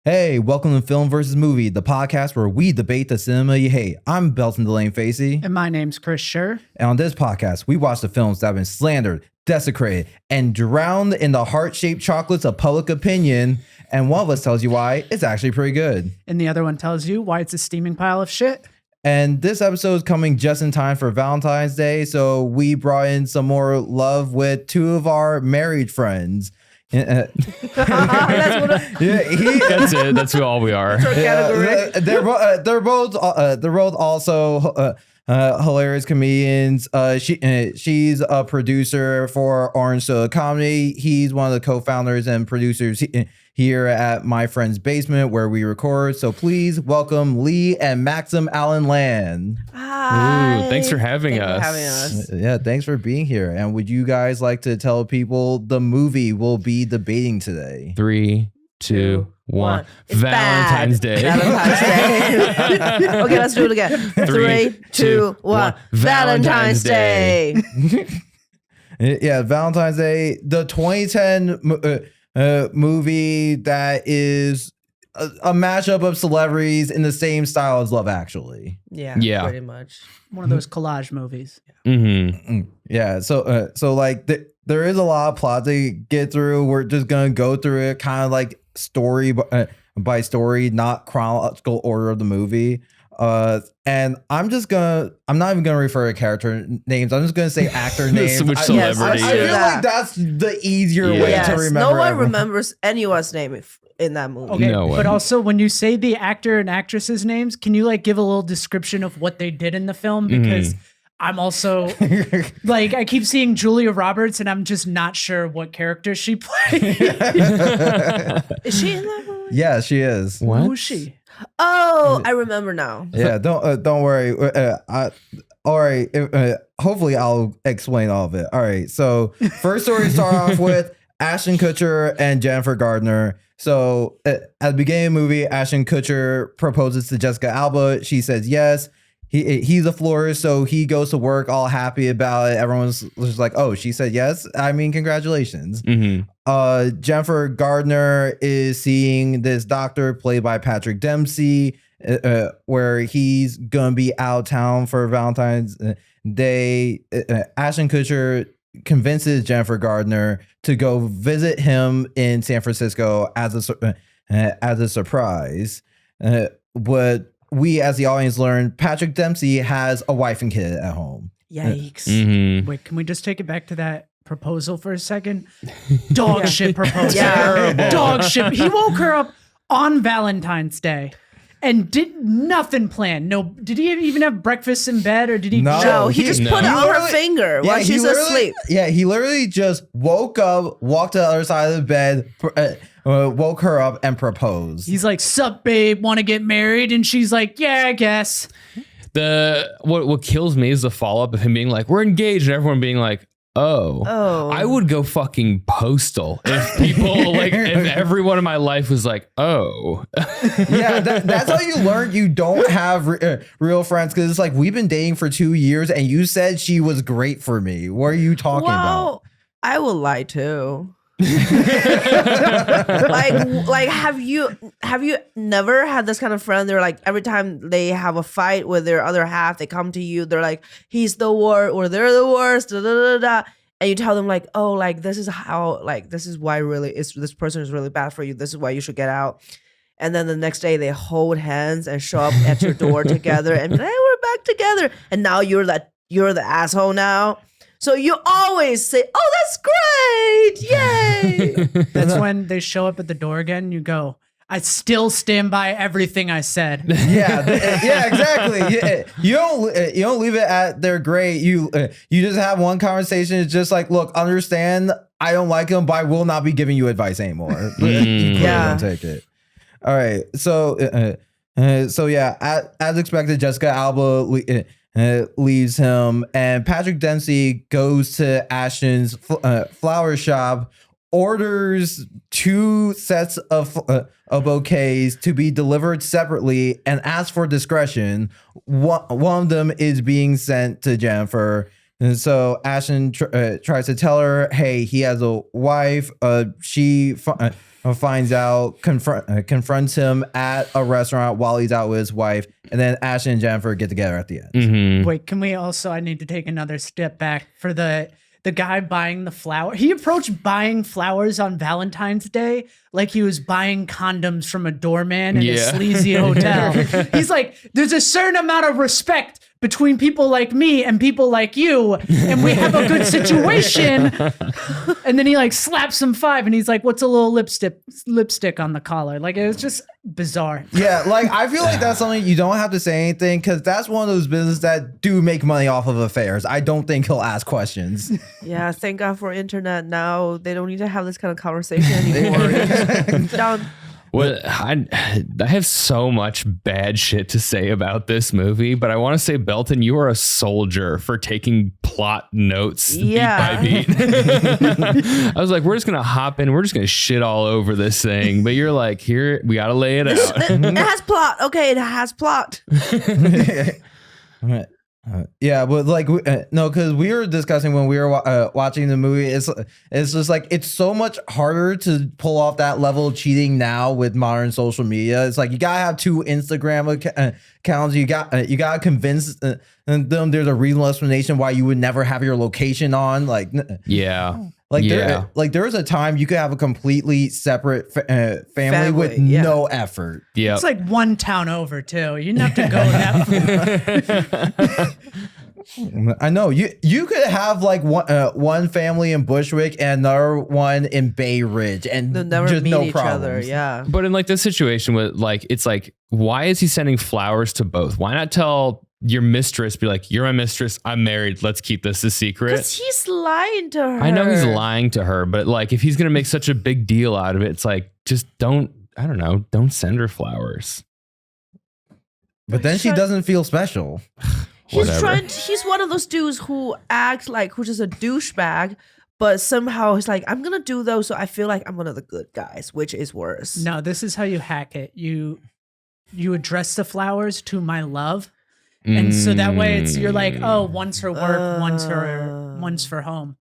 Hey, welcome to Film vs. Movie, the podcast where we debate the cinema you hate. I'm Belton DeLaine-Facey. And my name's Chris Shurr. And on this podcast, we watch the films that have been slandered, desecrated, and drowned in the heart-shaped chocolates of public opinion. And one of us tells you why it's actually pretty good. And the other one tells you why it's a steaming pile of shit. And this episode is coming just in time for Valentine's Day, so we brought in some more love with two of our married friends. That's it. That's all we are. They're both also hilarious comedians. She's a producer for Orange Soda Comedy. He's one of the co-founders and producers here at My Friend's Basement where we record. So please welcome Lee and Maxim Allen-Lan. Hi. Ooh, thanks for having us. Yeah, thanks for being here. And would you guys like to tell people the movie we'll be debating today? 3, 2, 1. Valentine's Day. Valentine's Day. Okay, let's do it again. 3, 2, 1. Valentine's Day. Yeah, Valentine's Day. The 2010 movie that is a mashup of celebrities in the same style as Love Actually. Yeah, pretty much. One of those collage movies. Yeah. So like there is a lot of plot to get through. We're just gonna go through it kind of like story by story, not chronological order of the movie. And I'm not even gonna refer to character names. I'm just gonna say actor names. Which celebrity? I feel like that's the easier way to remember. No one remembers anyone's name in that movie. Okay, No one. but also when you say the actor and actresses' names, can you like give a little description of what they did in the film? Because I'm also like, I keep seeing Julia Roberts and I'm just not sure what character she played. Is she in that movie? Yeah, she is. What? Who is she? Oh, I remember now. Yeah, don't worry. All right. Hopefully, I'll explain all of it. All right. So first story start off with Ashton Kutcher and Jennifer Gardner. So at the beginning of the movie, Ashton Kutcher proposes to Jessica Alba. She says yes. He's a florist, so he goes to work all happy about it. Everyone's just like, "Oh, she said yes. I mean, congratulations." Jennifer Gardner is seeing this doctor played by Patrick Dempsey, where he's gonna be out of town for Valentine's Day. Ashton Kutcher convinces Jennifer Gardner to go visit him in San Francisco as a surprise. But we, as the audience, learn Patrick Dempsey has a wife and kid at home. Yikes. Wait, can we just take it back to that proposal for a second? Dog shit proposal. Yeah. Dog shit. He woke her up on Valentine's Day and did nothing planned. No, did he even have breakfast in bed or did he? No, he just put it on her finger while she's asleep. Yeah, he literally just woke up, walked to the other side of the bed, woke her up and proposed. He's like, "Sup, babe, want to get married?" And she's like, "Yeah, I guess." What kills me is the follow up of him being like, "We're engaged," and everyone being like, Oh, I would go fucking postal if people like if everyone in my life was like, oh. Yeah, that's how you learn you don't have real friends, because it's like, we've been dating for 2 years and you said she was great for me. What are you talking about? I will lie too. like have you never had this kind of friend? They're like, every time they have a fight with their other half, they come to you, they're like, he's the worst or they're the worst, da, da, da, da. And you tell them like, oh, like this is how, like this is why this person is really bad for you, this is why you should get out. And then the next day they hold hands and show up at your door together and be like, hey, we're back together, and now you're the asshole now. So you always say, oh, that's great. Yay. That's when they show up at the door again. You go, I still stand by everything I said. Yeah, exactly. You don't leave it at they're great. You just have one conversation. It's just like, look, understand, I don't like him, but I will not be giving you advice anymore. You don't take it. All right. So yeah, as expected, Jessica Alba leaves him, and Patrick Dempsey goes to Ashton's flower shop, orders 2 sets of bouquets to be delivered separately, and asks for discretion. One of them is being sent to Jennifer. And so Ashton tries to tell her, hey, he has a wife. She finds out, confronts him at a restaurant while he's out with his wife, and then Ashton and Jennifer get together at the end. Mhm. Wait, can we also? I need to take another step back for the guy buying the flower. He approached buying flowers on Valentine's Day like he was buying condoms from a doorman in a sleazy hotel. He's like, there's a certain amount of respect between people like me and people like you, and we have a good situation. And then he like slaps him 5, and he's like, what's a little lipstick on the collar? Like, it was just bizarre. Yeah, like I feel like that's something you don't have to say anything, because that's one of those businesses that do make money off of affairs. I don't think he'll ask questions. Yeah, thank God for internet now. They don't need to have this kind of conversation anymore. It's done. Well, I have so much bad shit to say about this movie, but I want to say, Belton, you are a soldier for taking plot notes beat by beat. I was like, we're just going to hop in. We're just going to shit all over this thing. But you're like, here, we got to lay it out. It has plot. Okay, it has plot. Yeah, but like no, because we were discussing when we were watching the movie. It's just like it's so much harder to pull off that level of cheating now with modern social media. It's like you gotta have 2 Instagram accounts. You gotta convince them there's a reasonable explanation why you would never have your location on. Like there was a time you could have a completely separate family with no effort. Yeah, it's like one town over too. You didn't have to go that far. I know you could have like one family in Bushwick and another one in Bay Ridge, and they'll never just meet no each problems. other. Yeah, but in like this situation with like, it's like, why is he sending flowers to both? Why not tell your mistress, be like, you're my mistress, I'm married, let's keep this a secret? Because he's lying to her. I know he's lying to her, but like, if he's gonna make such a big deal out of it, it's like, just don't send her flowers. But then she doesn't feel special. He's one of those dudes who acts like who's just a douchebag, but somehow he's like, I'm gonna do those, so I feel like I'm one of the good guys, which is worse. No, this is how you hack it. You address the flowers to my love. And so that way you're like, oh, one's for work, one's for home.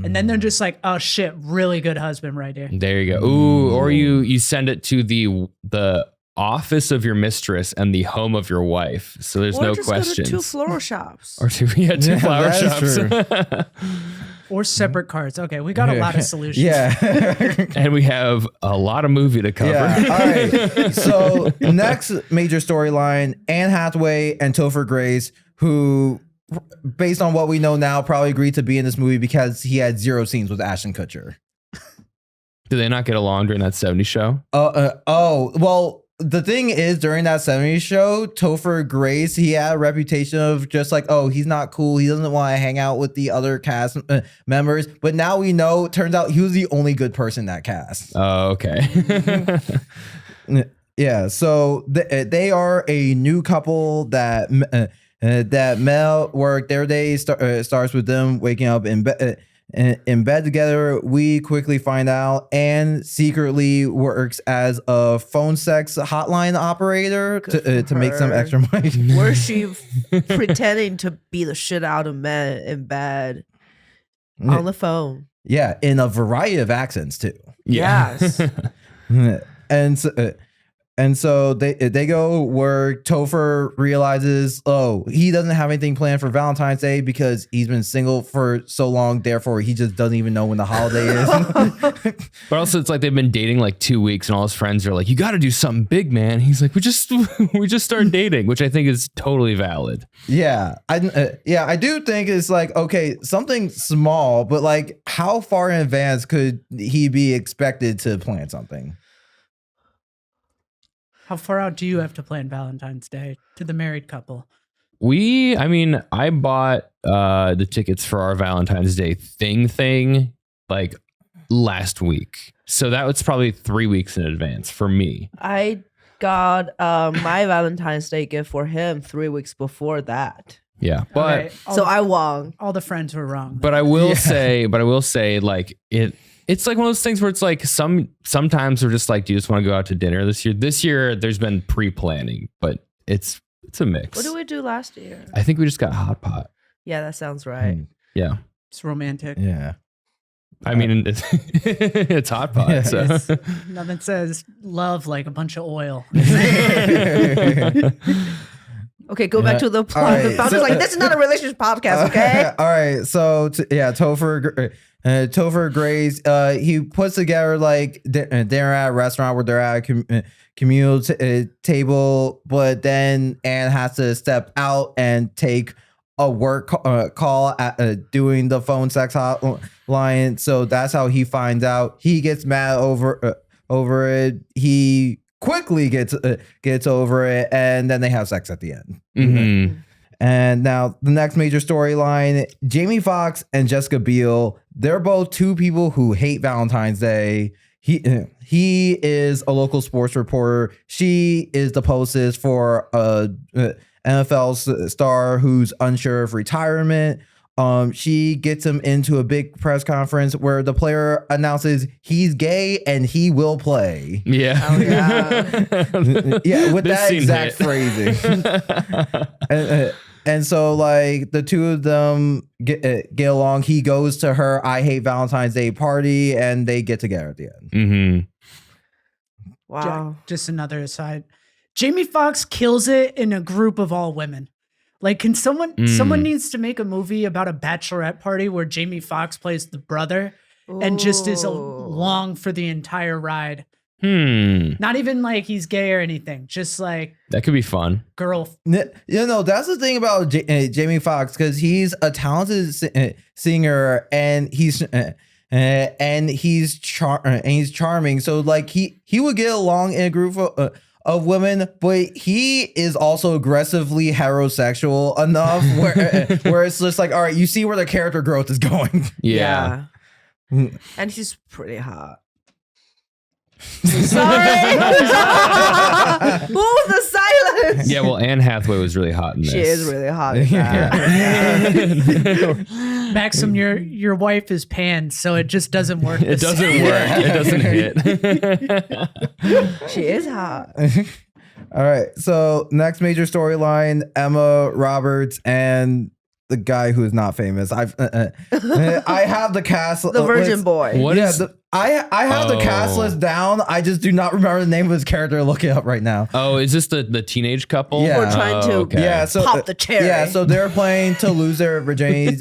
And then they're just like, oh shit, really good husband right here. There you go. Ooh, or you send it to the office of your mistress and the home of your wife. So there's no questions. Go to 2 floral shops. Or 2 flower shops. Or separate cards. Okay, we got a lot of solutions. Yeah. And we have a lot of movie to cover. Yeah. All right. So next major storyline, Anne Hathaway and Topher Grace, who, based on what we know now, probably agreed to be in this movie because he had 0 scenes with Ashton Kutcher. Did they not get along during that 70s show? Well, the thing is, during that 70s show, Topher Grace, he had a reputation of just like, oh, he's not cool. He doesn't want to hang out with the other cast members. But now we know, it turns out he was the only good person in that cast. Oh, okay. Yeah, so they are a new couple that Mel work. Their day starts with them waking up in bed together. We quickly find out Anne secretly works as a phone sex hotline operator to make some extra money. Where's she pretending to be the shit out of men in bed on the phone? Yeah, in a variety of accents too. Yeah. Yes. And so they go where Topher realizes, oh, he doesn't have anything planned for Valentine's Day because he's been single for so long. Therefore, he just doesn't even know when the holiday is. But also, it's like they've been dating like 2 weeks, and all his friends are like, "You got to do something big, man." He's like, "We just started dating," which I think is totally valid. Yeah, I do think it's like, okay, something small, but like, how far in advance could he be expected to plan something? How far out do you have to plan Valentine's Day to the married couple? I bought the tickets for our Valentine's Day thing like last week. So that was probably 3 weeks in advance for me. I got my Valentine's Day gift for him 3 weeks before that. Yeah. But Okay, So I won. all the friends were wrong. But I will say, like it's like one of those things where it's like sometimes we're just like, do you just want to go out to dinner this year? This year there's been pre-planning, but it's a mix. What did we do last year? I think we just got hot pot. Yeah, that sounds right. Yeah. It's romantic. Yeah. I mean, it's hot pot. So. Nothing says love like a bunch of oil. Okay, go back to the plot. All The right, plot so- is like, this is not a relationship podcast, okay? All right, so Topher Grace, he puts together like dinner at a restaurant where they're at a communal table, but then Anne has to step out and take a work call at doing the phone sex hotline. So that's how he finds out. He gets mad over it. He quickly gets over it, and then they have sex at the end. Mm-hmm. And now the next major storyline, Jamie Foxx and Jessica Biel, they're both two people who hate Valentine's Day. He is a local sports reporter. She is the publicist for a NFL star who's unsure of retirement. She gets him into a big press conference where the player announces he's gay and he will play. Yeah. Oh, yeah. Yeah, with This that scene exact hit. phrasing. And so like the two of them get along. He goes to her I Hate Valentine's Day party and they get together at the end. Mm-hmm. Wow. Just another aside. Jamie Foxx kills it in a group of all women. Like, can someone needs to make a movie about a bachelorette party where Jamie Foxx plays the brother and just is Ooh. along for the entire ride. Hmm. Not even like he's gay or anything. Just like That could be fun. girl. You know, that's the thing about Jamie Foxx, because he's a talented singer and he's charming. So like he would get along in a group of women, but he is also aggressively heterosexual enough where it's just like, all right, you see where the character growth is going. Yeah. And he's pretty hot. Sorry. What was the silence? Yeah, well, Anne Hathaway was really hot in this. She is really hot. In that. Maxim, your wife is pan, so it just doesn't work. It doesn't work. It doesn't hit. She is hot. All right, so next major storyline, Emma Roberts and the guy who is not famous. I have the cast. The virgin list. boy. What Yeah, is- I have the cast list down. I just do not remember the name of his character. Look it up right now. Oh, is this the teenage couple? Yeah. We're trying to okay. Yeah, so pop the cherry. Yeah, so they're playing to lose their virginity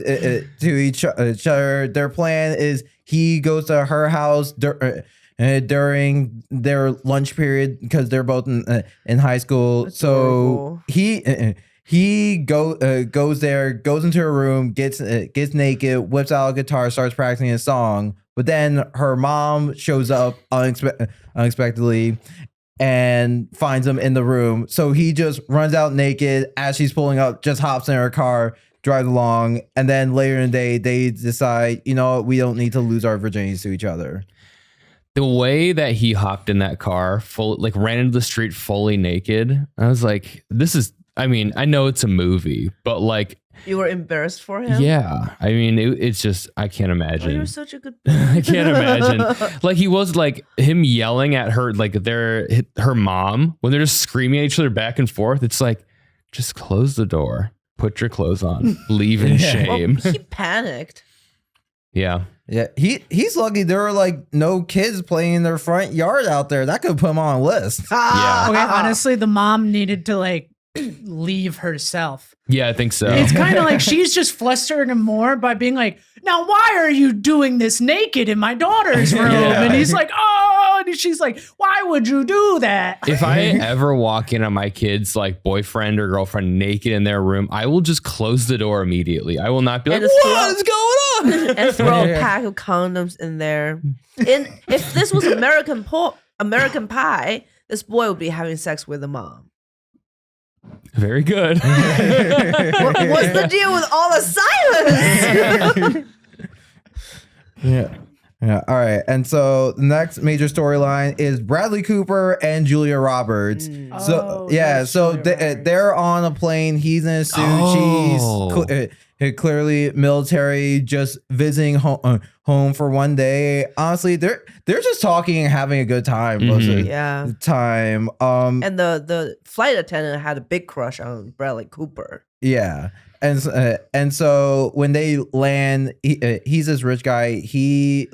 to each other. Their plan is he goes to her house during their lunch period because they're both in high school. That's so adorable. he goes there, goes into her room, gets naked, whips out a guitar, starts practicing a song. But then her mom shows up unexpectedly and finds him in the room. So he just runs out naked as she's pulling up, just hops in her car, drives along. And then later in the day, they decide, you know what, we don't need to lose our virginities to each other. The way that he hopped in that car, ran into the street fully naked, I was like, this is, I mean, I know it's a movie, but like, You were embarrassed for him? yeah, I mean, it's just, I can't Oh, imagine. you're such a good I can't imagine. Like he was like him yelling at her, like her mom, when they're just screaming at each other back and forth. It's like, just close the door, put your clothes on, leave in shame. Well, he panicked. Yeah. Yeah, he's lucky there were like no kids playing in their front yard out there. That could put him on a list. Yeah. Okay, honestly, the mom needed to like leave herself. Yeah, I think so. It's kind of like she's just flustering him more by being like, now why are you doing this naked in my daughter's room? Yeah. And he's like, oh, and she's like, why would you do that? If I ever walk in on my kid's like boyfriend or girlfriend naked in their room, I will just close the door immediately. I will not be like, And what is going on? And throw a pack of condoms in there. If this was American Pie, this boy would be having sex with the mom. Very good. What's the deal with all the silence? Yeah. All right. And so the next major storyline is Bradley Cooper and Julia Roberts. So Oh, yeah, that's so Julia Roberts. they're on a plane. He's in a suit. Oh. clearly military, just visiting home for one day. Honestly, they're just talking and having a good time most of the time. And the flight attendant had a big crush on Bradley Cooper. Yeah. And so when they land, he's this rich guy. He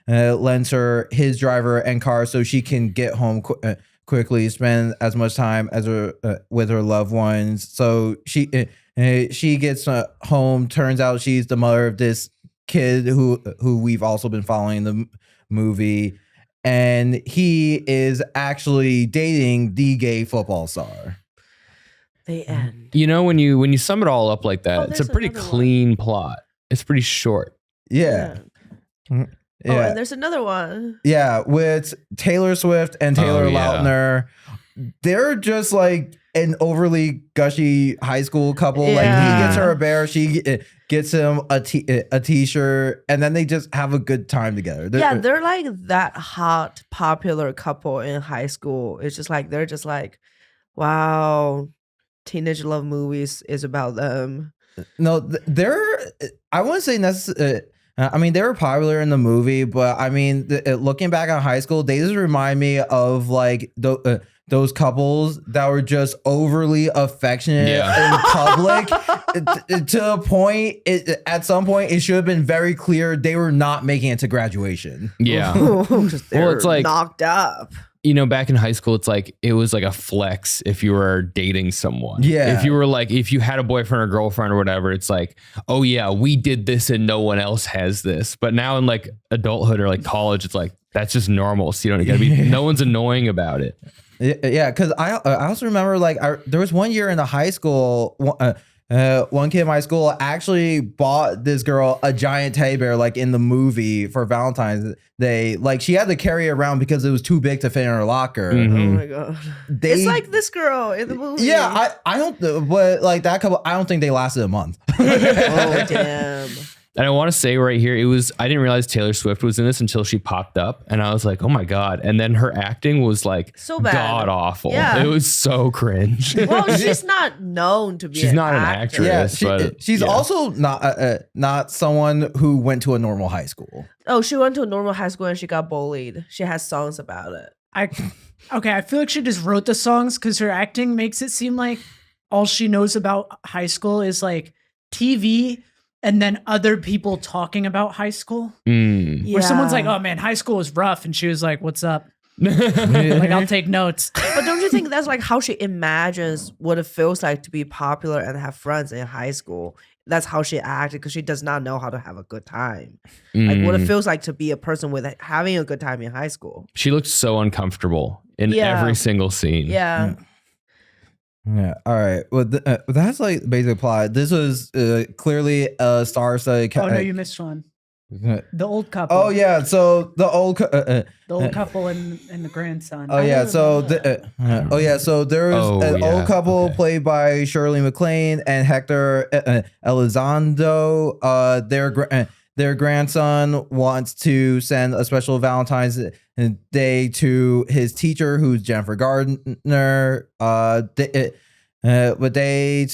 lends her his driver and car so she can get home quickly, spend as much time as with her loved ones. So she gets home. Turns out she's the mother of this kid who we've also been following in the movie, and he is actually dating the gay football star. The end. You know, when you sum it all up like that, it's a there's pretty another clean plot. It's pretty short. Yeah. Oh, Yeah. and there's another one. Yeah, with Taylor Swift and Taylor Lautner. They're just like an overly gushy high school couple. Like he gets her a bear, she gets him a t-shirt, and then they just have a good time together. They're like that hot, popular couple in high school. It's just like they're just like, wow, teenage love movies is about them. No, I wouldn't say I mean, they were popular in the movie, but I mean, looking back on high school, they just remind me of like those couples that were just overly affectionate in public to a point. At some point, it should have been very clear they were not making it to graduation. Yeah. Well, it's like knocked up. You know, back in high school, it was like a flex if you were dating someone. Yeah. If you had a boyfriend or girlfriend or whatever, it's like, oh yeah, we did this and no one else has this. But now in like adulthood or like college, it's like, that's just normal. So you don't gotta be, no one's annoying about it. Yeah. Cause I also remember there was one year in the high school, one kid in my school actually bought this girl a giant teddy bear, like in the movie for Valentine's Day. Like she had to carry it around because it was too big to fit in her locker. Mm-hmm. Oh my god! It's like this girl in the movie. Yeah, I don't. But like that couple, I don't think they lasted a month. Oh damn! And I want to say right here, I didn't realize Taylor Swift was in this until she popped up, and I was like, oh my god! And then her acting was like so bad, god awful. Yeah. It was so cringe. Well, she's not known to be. She's not an actress. Yeah, she's also not someone who went to a normal high school. Oh, she went to a normal high school and she got bullied. She has songs about it. I feel like she just wrote the songs because her acting makes it seem like all she knows about high school is like TV and then other people talking about high school. Where someone's like, oh man, high school was rough. And she was like, what's up? Like, I'll take notes. But don't you think that's like how she imagines what it feels like to be popular and have friends in high school? That's how she acted because she does not know how to have a good time. Like what it feels like to be a person with having a good time in high school. She looked so uncomfortable in every single scene. Yeah. Yeah. All right. Well, that's like basic plot. This was clearly a star-studded. Oh no, you missed one. The old couple. Oh yeah. So the old couple and the grandson. Oh yeah. So so there was an old couple played by Shirley MacLaine and Hector Elizondo. Their grandson wants to send a special Valentine's Day to his teacher, who's Jennifer Gardner. But they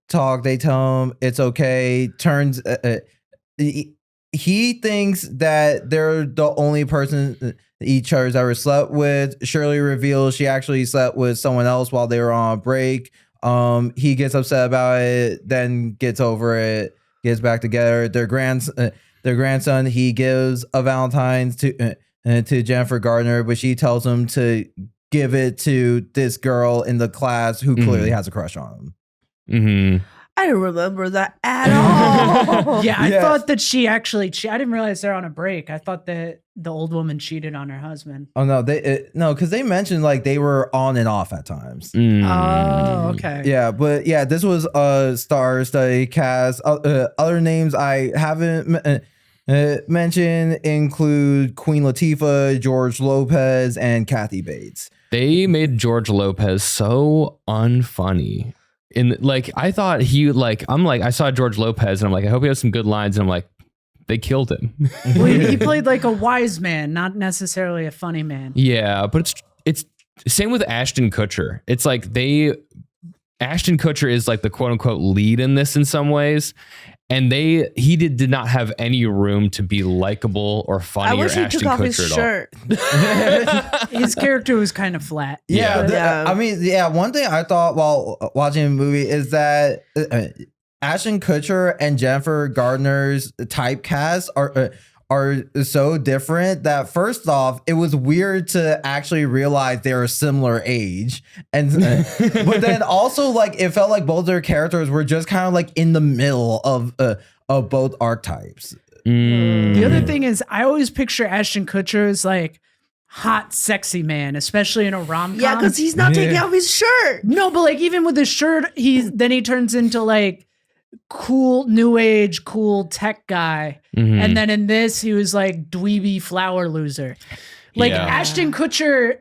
talk. They tell him it's okay. He thinks that they're the only person each other's ever slept with. Shirley reveals she actually slept with someone else while they were on break. He gets upset about it, then gets over it, gets back together. Their grandson, he gives a Valentine's to Jennifer Gardner, but she tells him to give it to this girl in the class who clearly has a crush on him. Mm-hmm. I don't remember that at all. I thought that she actually. I didn't realize they're on a break. I thought that the old woman cheated on her husband. Oh no, because they mentioned like they were on and off at times. Oh, okay. Yeah, but yeah, this was a star-studded cast. Other names I haven't mentioned include Queen Latifah, George Lopez, and Kathy Bates. They made George Lopez so unfunny. I thought I saw George Lopez and I'm like, I hope he has some good lines. And I'm like, they killed him. Well, he played like a wise man, not necessarily a funny man. Yeah, but it's same with Ashton Kutcher. It's like they Ashton Kutcher is like the quote unquote lead in this in some ways. And he did not have any room to be likable or funny. I wish or he Ashton took off Kutcher his at shirt. His character was kind of flat. Yeah, I mean, one thing I thought while watching the movie is that Ashton Kutcher and Jennifer Gardner's typecast are so different that first off, it was weird to actually realize they're a similar age, and but then also like it felt like both their characters were just kind of like in the middle of both archetypes. The other thing is, I always picture Ashton Kutcher as like hot, sexy man, especially in a rom-com. Yeah, because he's not taking off his shirt. No, but like even with his shirt, he turns into like cool new age cool tech guy, and then in this he was like dweeby flower loser. Like Ashton Kutcher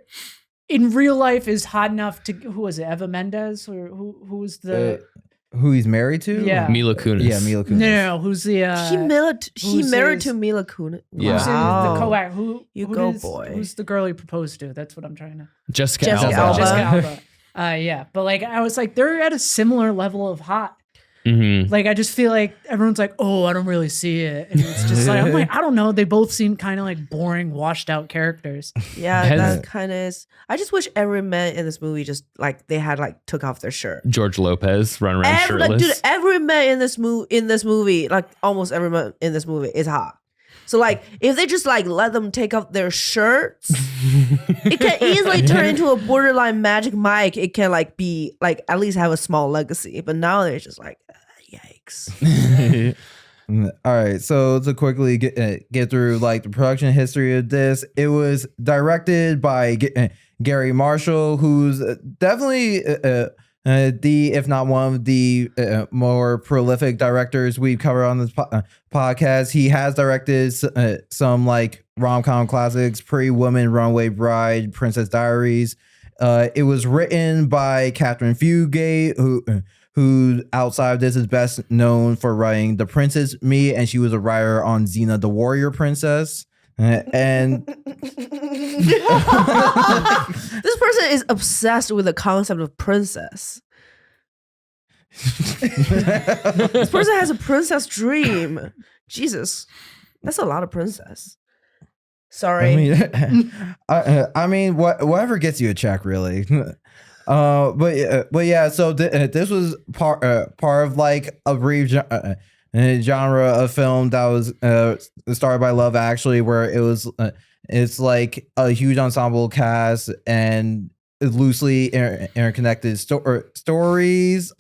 in real life is hot enough to, who was it, Eva Mendes, or who was the Who he's married to? Yeah. Mila Kunis. Yeah, Mila Kunis. no who's the He married to Mila Kunis. Yeah. who's Wow. the co-act who boy. who's the girl he proposed to? That's what I'm trying to Jessica Alba. Jessica Alba. Yeah, but like I was like they're at a similar level of hot. Like I just feel like everyone's like, oh, I don't really see it, and it's just like I'm like, I don't know. They both seem kind of like boring, washed out characters. Yeah, that kind of is. I just wish every man in this movie just like they had like took off their shirt. George Lopez run around shirtless. Like, dude, every man in this movie, like almost every man in this movie is hot. So like if they just like let them take off their shirts, it can easily turn into a borderline Magic Mike. It can like be like at least have a small legacy. But now they're just like, yikes. All right, so to quickly get through like the production history of this, it was directed by Gary Marshall, who's definitely the, if not one of the more prolific directors we've covered on this podcast. He has directed some like rom-com classics: Pretty Woman, Runaway Bride, Princess Diaries. It was written by Catherine Fugate, who outside of this is best known for writing The Princess Me, and she was a writer on Xena the Warrior Princess. And this person is obsessed with the concept of princess. This person has a princess dream. Jesus, that's a lot of princess. Sorry. I mean, whatever gets you a check, really. But yeah. So this was part of like a brief genre of film that was started by Love Actually, where it was it's like a huge ensemble cast and loosely interconnected stories.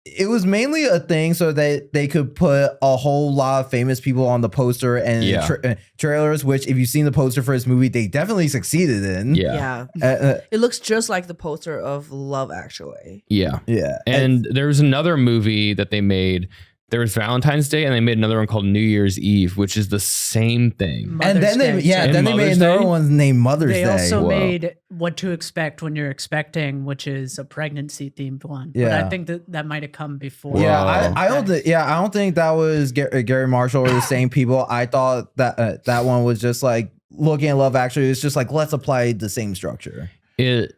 It was mainly a thing so that they could put a whole lot of famous people on the poster and trailers, which if you've seen the poster for this movie, they definitely succeeded in. Yeah. It looks just like the poster of Love Actually. Yeah. Yeah. And there was another movie that they made. There was Valentine's Day, and they made another one called New Year's Eve, which is the same thing. And then they made another one named Mother's Day. They also made What to Expect When You're Expecting, which is a pregnancy themed one. Yeah. But I think that might have come before. Yeah, I don't think that was Gary Marshall or the same people. I thought that that one was just like looking at Love Actually. It's just like, let's apply the same structure. It's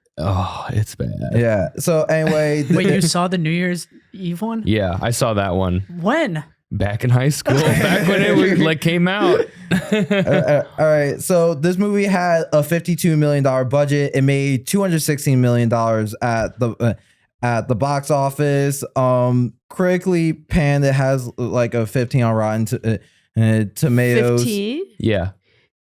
bad. Yeah. So anyway, wait, you saw the New Year's Eve one? Yeah, I saw that one. When? Back in high school, back when it like came out. All right. So this movie had a $52 million budget. It made $216 million at the box office. Critically panned. It has like a 15 on Rotten Tomatoes. 15? Yeah.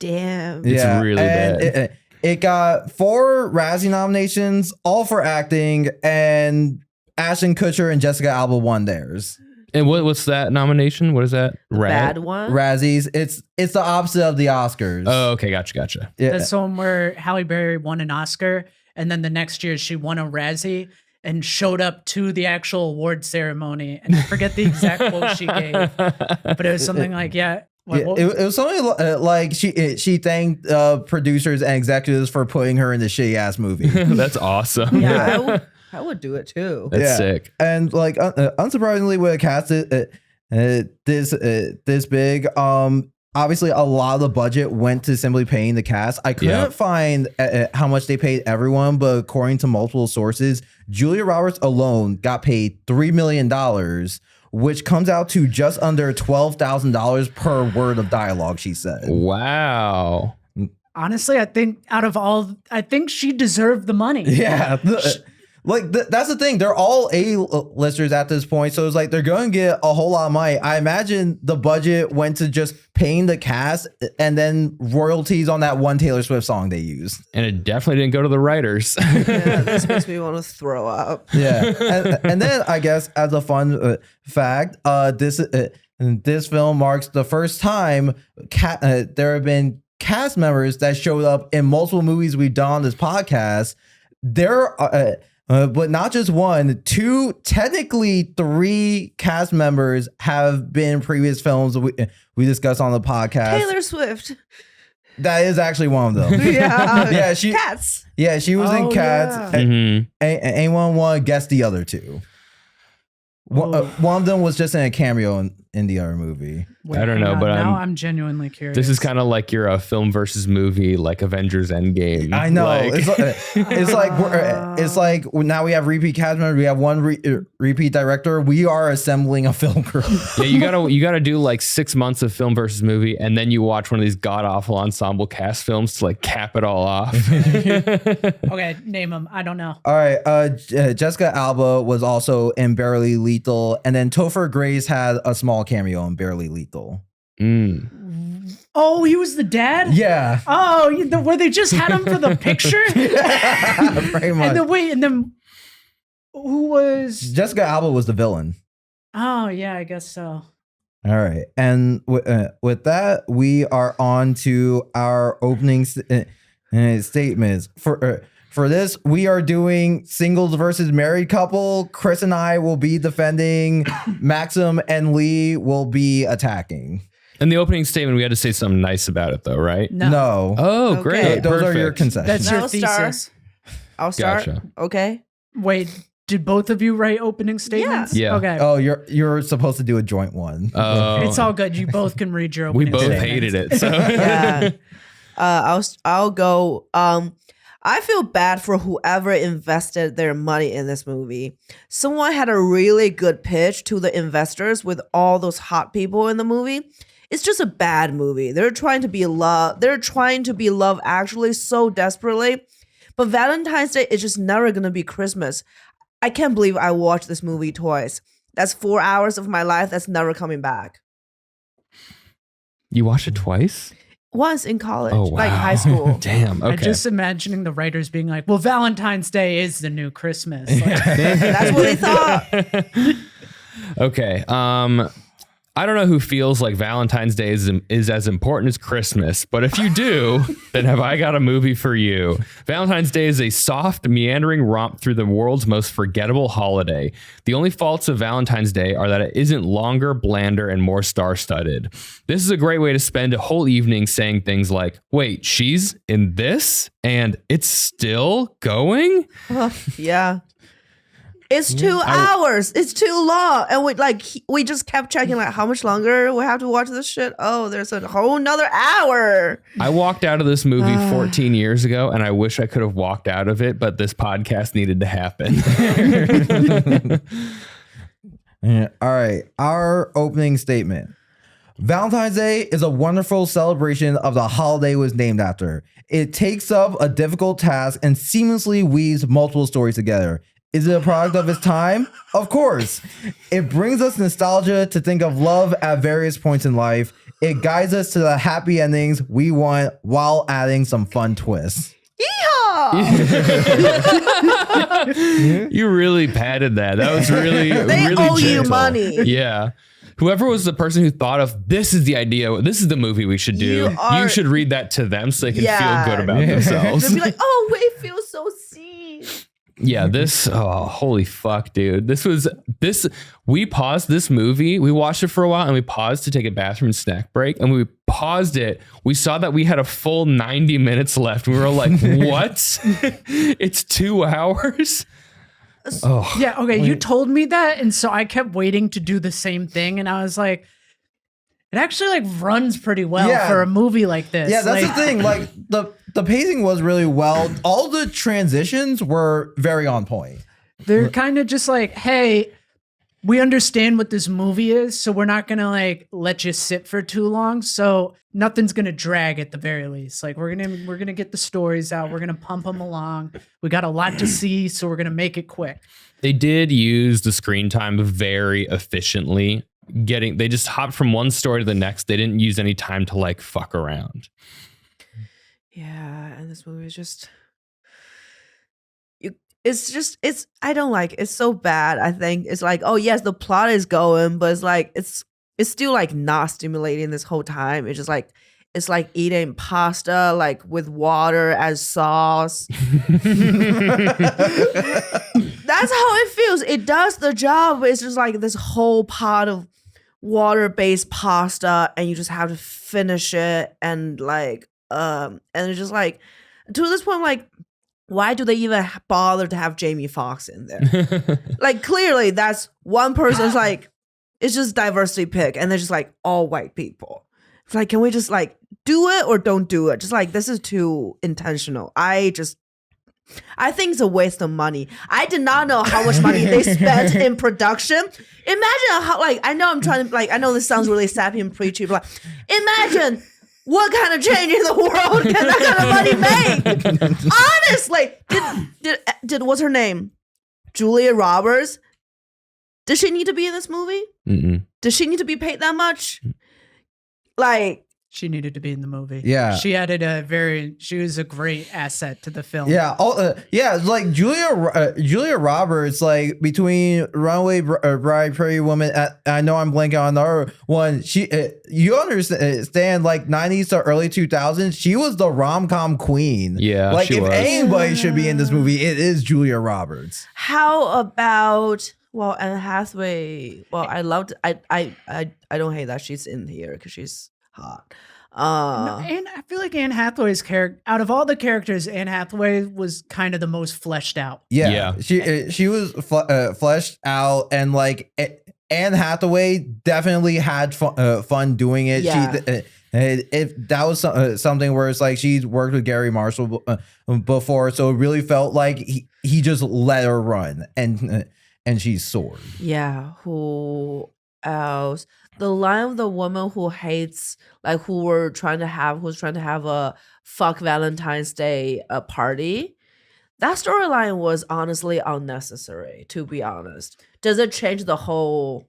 Damn. It's really bad. It got 4 Razzie nominations, all for acting, and Ashton Kutcher and Jessica Alba won theirs. And what's that nomination? What is that? Bad one? Razzies. It's the opposite of the Oscars. Oh, okay, gotcha. Yeah. That's the one where Halle Berry won an Oscar, and then the next year she won a Razzie and showed up to the actual award ceremony. And I forget the exact quote she gave, but it was something like, it was something like she thanked producers and executives for putting her in the shitty ass movie. That's awesome. Yeah, I would do it too. That's sick. And like unsurprisingly, with a cast this big, obviously a lot of the budget went to simply paying the cast. I couldn't find how much they paid everyone, but according to multiple sources, Julia Roberts alone got paid $3 million, which comes out to just under $12,000 per word of dialogue, she said. Wow. Honestly, I think I think she deserved the money. Yeah. That's the thing. They're all A-listers at this point. So it's like they're going to get a whole lot of money. I imagine the budget went to just paying the cast and then royalties on that one Taylor Swift song they used. And it definitely didn't go to the writers. Yeah, this makes me want to throw up. Yeah. And then I guess as a fun fact, this film marks the first time there have been cast members that showed up in multiple movies we've done on this podcast. But not just one, two, technically three cast members have been in previous films we discussed on the podcast. Taylor Swift. That is actually one of them. Yeah, Cats. Yeah, she was in Cats. Yeah. Anyone want to guess the other two? One of them was just in a cameo in the other movie. I don't know, but now I'm genuinely curious. This is kind of like your film versus movie, like Avengers Endgame. I know. It's like now we have repeat cast members. We have one repeat director. We are assembling a film crew. Yeah, you gotta do like 6 months of film versus movie, and then you watch one of these god awful ensemble cast films to like cap it all off. Okay, name them. I don't know. All right. Jessica Alba was also in Barely Lethal, and then Topher Grace had a small cameo in Barely Lethal. Oh, he was the dad? Yeah. Oh, where they just had him for the picture? Pretty much. And then who was Jessica Alba was the villain. Oh, yeah, I guess so. All right. And with that, we are on to our opening statements. For this, we are doing singles versus married couple. Chris and I will be defending. Maxim and Lee will be attacking. In the opening statement, we had to say something nice about it, though, right? No. Oh, Okay. great. Those are your Perfect. concessions. That's your I'll start. thesis. I'll start. Gotcha. Okay. Wait, did both of you write opening statements? Yeah. Okay. Oh, you're supposed to do a joint one. Oh, It's all good. You both can read your we opening both statements. hated it. So Yeah. I'll go. I feel bad for whoever invested their money in this movie. Someone had a really good pitch to the investors with all those hot people in the movie. It's just a bad movie. They're trying to be love. They're trying to be Love Actually so desperately. But Valentine's Day is just never going to be Christmas. I can't believe I watched this movie twice. That's 4 hours of my life that's never coming back. you watched it twice? Once in college, Oh, like wow. high school. Damn. Okay. I'm just imagining the writers being like, well, Valentine's Day is the new Christmas. Like, That's what they thought. Okay. I don't know who feels like Valentine's Day is as important as Christmas, but if you do, then have I got a movie for you. Valentine's Day is a soft, meandering romp through the world's most forgettable holiday. The only faults of Valentine's Day are that it isn't longer, blander, and more star-studded. This is a great way to spend a whole evening saying things like, wait, she's in this? And it's still going? Yeah. It's 2 hours. It's too long. And we just kept checking like how much longer we have to watch this shit. Oh, there's a whole nother hour. I walked out of this movie 14 years ago, and I wish I could have walked out of it, but this podcast needed to happen. Yeah. All right. Our opening statement. Valentine's Day is a wonderful celebration of the holiday it was named after. It takes up a difficult task and seamlessly weaves multiple stories together. Is it a product of its time? Of course. It brings us nostalgia to think of love at various points in life. It guides us to the happy endings we want while adding some fun twists. Yeehaw! You really padded that. That was really, They really owe you gentle. money. Yeah. Whoever was the person who thought of this is the idea, this is the movie we should do. You should read that to them so they can feel good about themselves. They'll be like, oh, we feel so seen. Yeah, holy fuck, dude. We paused this movie. We watched it for a while and we paused to take a bathroom snack break. And when we paused it, we saw that we had a full 90 minutes left. We were like, what? It's 2 hours? Oh, yeah, okay, you told me that, and so I kept waiting to do the same thing, and I was like, It actually like runs pretty well Yeah. for a movie like this. Yeah, that's like, the thing. Like the pacing was really well. All the transitions were very on point. They're kind of just like, hey, we understand what this movie is, so we're not gonna like let you sit for too long. So nothing's gonna drag at the very least. Like we're gonna get the stories out. We're gonna pump them along. We got a lot to see, so we're gonna make it quick. They did use the screen time very efficiently. They just hopped from one story to the next. They didn't use any time to like fuck around. Yeah, and this movie is just it's I don't like it's so bad. I think it's like, oh yes, the plot is going, but it's like it's still like not stimulating this whole time. It's just like it's like eating pasta like with water as sauce. That's how it feels. It does the job, but it's just like this whole pot of water-based pasta, and you just have to finish it, and like and it's just like to this point, like, why do they even bother to have Jamie Foxx in there? Like, clearly that's one person's like, it's just diversity pick, and they're just like all white people. It's like, can we just like do it or don't do it? Just like, this is too intentional. I think it's a waste of money. I did not know how much money they spent in production. Imagine how, like, I know I'm trying to, like, I know this sounds really sappy and preachy, but like, imagine what kind of change in the world can that kind of money make? Honestly, did what's her name? Julia Roberts? Does she need to be in this movie? Mm-mm. Does she need to be paid that much? Like, She needed to be in the movie. Yeah. She was a great asset to the film. Yeah, like Julia Roberts, like between Runaway Bride, Pretty Woman. I know I'm blanking on another one. You understand, like 90s to early 2000s, she was the rom-com queen. Yeah, like she if was. anybody should be in this movie, it is Julia Roberts. how about Anne Hathaway? Well, I don't hate that she's in here because she's hot. And I feel like Anne Hathaway's character, out of all the characters, Anne Hathaway was kind of the most fleshed out. Yeah. She was fleshed out, and like Anne Hathaway definitely had fun doing it. Yeah. If that was something where it's like she's worked with Gary Marshall before, so it really felt like he just let her run, and she soared. Yeah, who else? The line of the woman who hates, like, who was trying to have a fuck Valentine's Day party. That storyline was honestly unnecessary, to be honest. Does it change the whole?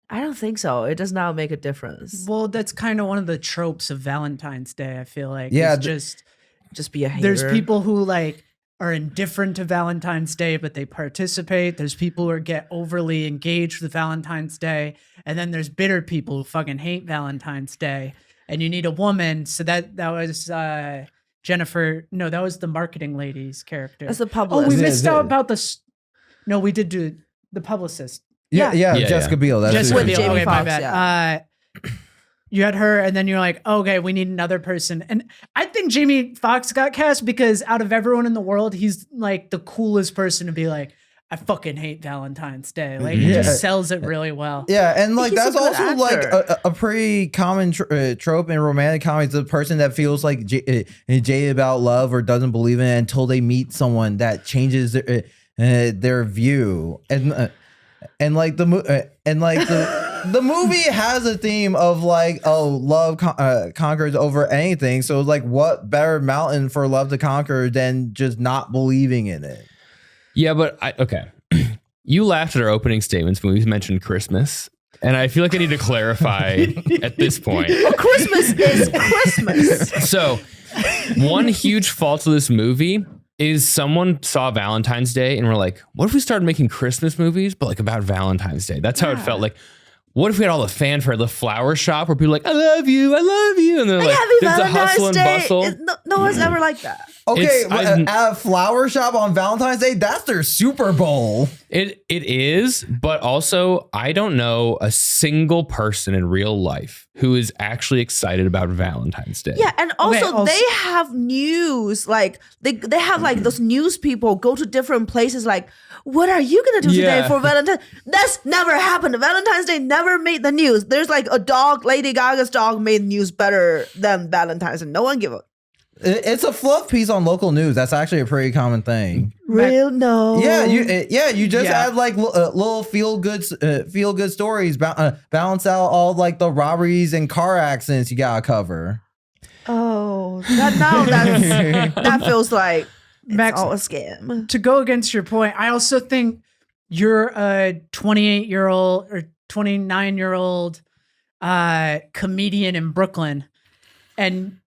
I don't think so. It does not make a difference. Well, that's kind of one of the tropes of Valentine's Day, I feel like. Yeah, It's Just be a hater. there's people who like are indifferent to Valentine's Day, but they participate. There's people who get overly engaged with Valentine's Day. And then there's bitter people who fucking hate Valentine's Day. And you need a woman. So that was Jennifer. No, that was the marketing lady's character. That's the Oh, publicist. we missed out about the. No, we did do the publicist. Yeah, Jessica Biel. That's Jessica who it with is. Biel. Jamie Okay, my Foxx, bad. You had her, and then you're like, okay, we need another person. And I think Jamie Foxx got cast because out of everyone in the world, he's like the coolest person to be like, I fucking hate Valentine's Day. Like, he just sells it really well. Yeah, and like He's a that's good also like actor. a pretty common trope in romantic comedies. The person that feels like jaded about love or doesn't believe in it until they meet someone that changes their view, and like the movie has a theme of like, oh, love conquers over anything. So like, what better mountain for love to conquer than just not believing in it? Yeah, but okay. You laughed at our opening statements when we mentioned Christmas, and I feel like I need to clarify at this point. Well, Christmas is Christmas. So, one huge fault of this movie is someone saw Valentine's Day and we're like, what if we started making Christmas movies, but like about Valentine's Day? That's how it felt. Like, what if we had all the fanfare, the flower shop where people are like, I love you, and they're like, Happy there's a Valentine's hustle and Day. bustle. No one's ever like that. Okay, at a flower shop on Valentine's Day, that's their Super Bowl. It is, but also I don't know a single person in real life who is actually excited about Valentine's Day. Yeah, and also they have news, like they have like those news people go to different places like, what are you gonna do today for Valentine's? That's never happened. Valentine's Day never made the news. There's like a dog, Lady Gaga's dog made news better than Valentine's, and no one give a. It's a fluff piece on local news. That's actually a pretty common thing. Real no. Yeah, you just add like little feel good stories, balance out all like the robberies and car accidents you gotta cover. Oh, that feels like Max, it's all a scam. To go against your point, I also think you're a 28-year-old or 29-year-old comedian in Brooklyn, and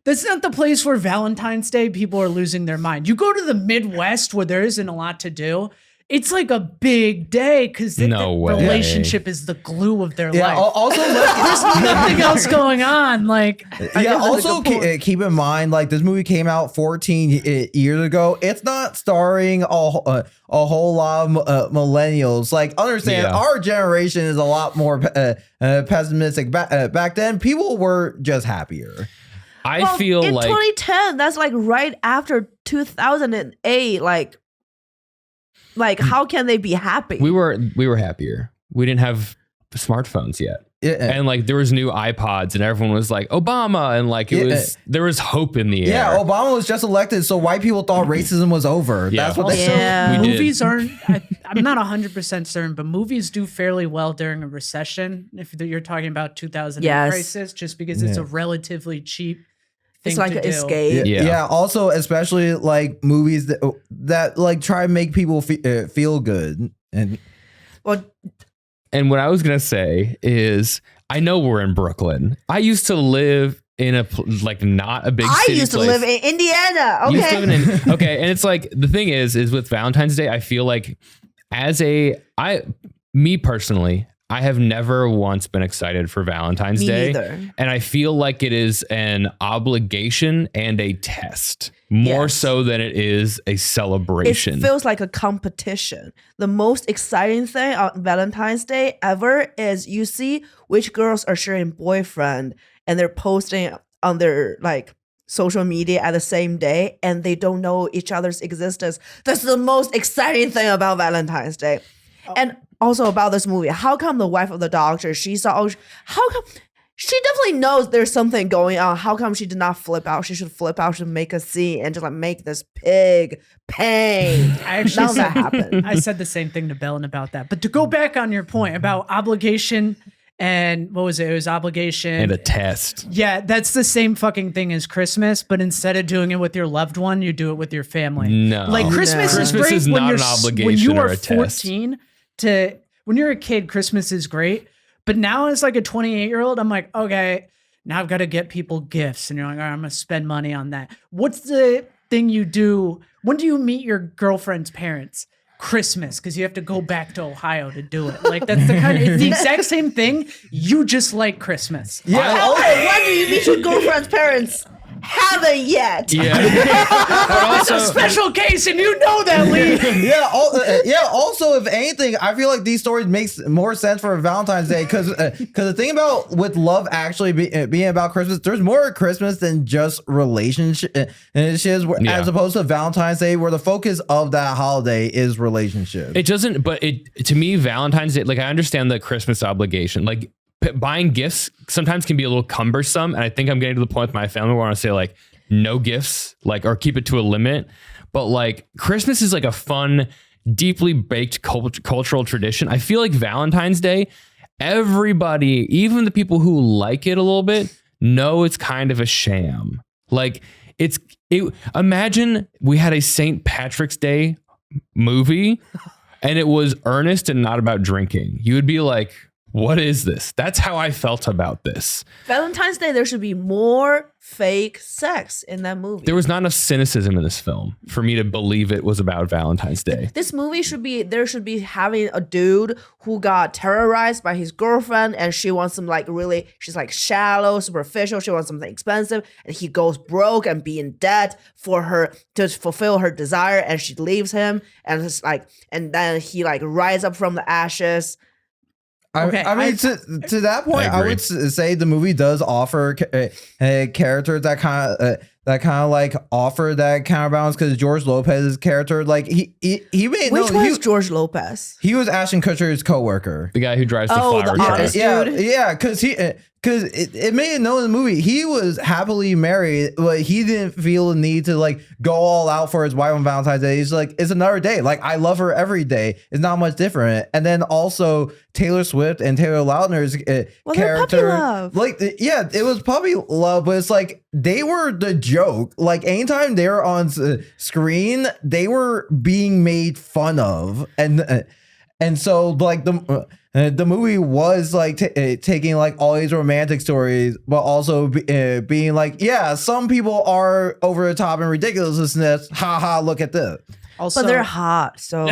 that's not the place where Valentine's Day people are losing their mind. You go to the Midwest where there isn't a lot to do. It's like a big day because the relationship is the glue of their life. Also, there's nothing else going on. Like, also keep in mind, like this movie came out 14 years ago. It's not starring a whole lot of millennials. Like, understand, our generation is a lot more pessimistic. Back then, people were just happier. I feel in like 2010, that's like right after 2008. Like how can they be happy? We were happier. We didn't have smartphones yet. And like there was new iPods and everyone was like Obama and like there was hope in the air. Yeah, Obama was just elected, so white people thought racism was over. That's what they said. Movies aren't. I'm not 100% certain, but movies do fairly well during a recession. If you're talking about 2008 crisis, just because it's a relatively cheap. It's like an escape. Yeah. Also, especially like movies that like try to make people feel good. And what I was gonna say is, I know we're in Brooklyn. I used to live in a like not a big city. I used to live in Indiana. Okay. Okay, and it's like the thing is with Valentine's Day, I feel like me personally, I have never once been excited for Valentine's Day. Neither. And I feel like it is an obligation and a test more so than it is a celebration. It feels like a competition. The most exciting thing on Valentine's Day ever is you see which girls are sharing boyfriend and they're posting on their like social media at the same day and they don't know each other's existence. That's the most exciting thing about Valentine's Day. And also about this movie, how come the wife of the doctor, how come she definitely knows there's something going on. How come she did not flip out? She should flip out, she should make a scene and just like make this pig pain. I actually said that happened. I said the same thing to Belen about that. But to go back on your point about obligation and what was it? It was obligation. And a test. Yeah, that's the same fucking thing as Christmas, but instead of doing it with your loved one, you do it with your family. No. Like Christmas is great is when not you're an obligation when you or are a test. 14 when you're a kid, Christmas is great. But now as like a 28-year-old, I'm like, okay, now I've got to get people gifts. And you're like, all right, I'm going to spend money on that. What's the thing you do? When do you meet your girlfriend's parents? Christmas, because you have to go back to Ohio to do it. Like that's it's the exact same thing. You just like Christmas. Yeah. When do you meet your girlfriend's parents? Haven't yet. Yeah. That's a special case, and you know that, Lee. Also, if anything, I feel like these stories makes more sense for Valentine's Day because the thing about with love actually being about Christmas, there's more Christmas than just relationships, as opposed to Valentine's Day, where the focus of that holiday is relationship. It doesn't, but to me, Valentine's Day, like I understand the Christmas obligation, like. Buying gifts sometimes can be a little cumbersome, and I think I'm getting to the point with my family where I want to say like no gifts, like or keep it to a limit. But like Christmas is like a fun, deeply baked cultural tradition. I feel like Valentine's Day, everybody, even the people who like it a little bit, know it's kind of a sham. Like imagine we had a St. Patrick's Day movie, and it was earnest and not about drinking. You would be like, what is this? That's how I felt about this. Valentine's Day, there should be more fake sex in that movie. There was not enough cynicism in this film for me to believe it was about Valentine's Day. This movie should be having a dude who got terrorized by his girlfriend, and she wants some she's like shallow, superficial. She wants something expensive, and he goes broke and be in debt for her to fulfill her desire, and she leaves him, and it's like, and then he like rise up from the ashes. Okay. I mean, to that point, I would say the movie does offer characters that kind of like offer that counterbalance, because George Lopez's character, like he made which one is George Lopez? He was Ashton Kutcher's coworker, the guy who drives the flower the truck. artist dude. Yeah, because it made it known in the movie he was happily married, but he didn't feel the need to like go all out for his wife on Valentine's Day. He's like, it's another day. Like, I love her every day. It's not much different. And then also Taylor Swift and Taylor Lautner's character, like, yeah, it was puppy love, but it's like they were the joke. Like, anytime they were on screen, they were being made fun of, and so like the movie was like taking like all these romantic stories, but also being like, yeah, some people are over the top and ridiculousness. Ha, look at this. Also, but they're hot, so.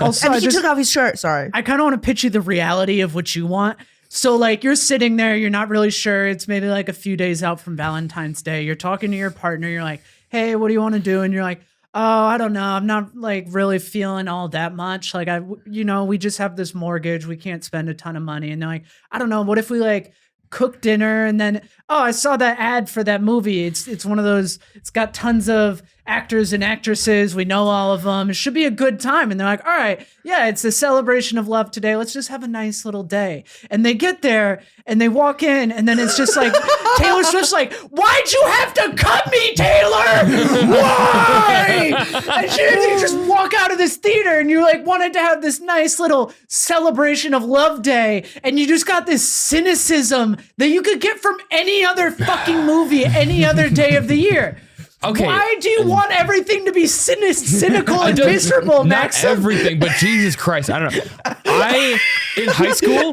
Also, and he took off his shirt. Sorry. I kind of want to pitch you the reality of what you want. So like you're sitting there, you're not really sure. It's maybe like a few days out from Valentine's Day. You're talking to your partner. You're like, hey, what do you want to do? And you're like, oh, I don't know. I'm not like really feeling all that much. Like we just have this mortgage. We can't spend a ton of money. And they're like, I don't know. What if we like cook dinner? And then, oh, I saw that ad for that movie. It's one of those, it's got tons of actors and actresses. We know all of them. It should be a good time. And they're like, all right, yeah, it's a celebration of love today. Let's just have a nice little day. And they get there and they walk in, and then it's just like, Taylor Swift's like, why'd you have to cut me, Taylor? Why? And you just walk out of this theater and you like wanted to have this nice little celebration of love day. And you just got this cynicism that you could get from any other fucking movie, any other day of the year. Okay. Why do you want everything to be cynical and miserable, Maxim? Not everything, but Jesus Christ, I don't know. In high school,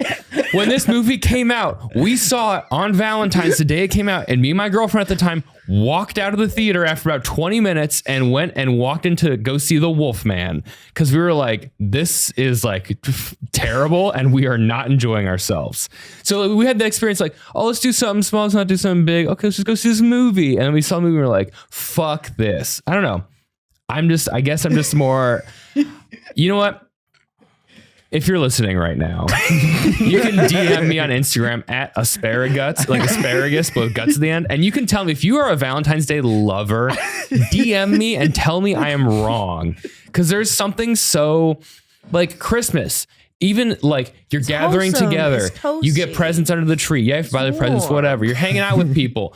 when this movie came out, we saw it on Valentine's the day it came out, and me and my girlfriend at the time walked out of the theater after about 20 minutes and went and walked in to go see The Wolfman, because we were like, this is like terrible and we are not enjoying ourselves. So we had the experience like, oh, let's do something small, let's not do something big. Okay, let's just go see this movie. And then we saw the movie and we were like, fuck this. I don't know. I guess I'm just more, you know what? If you're listening right now, you can DM me on Instagram at asparagus, like asparagus, but with guts at the end. And you can tell me if you are a Valentine's Day lover, DM me and tell me I am wrong. Because there's something so like Christmas. Even like you're gathering together, you get presents under the tree. You have to buy the presents, whatever. You're hanging out with people.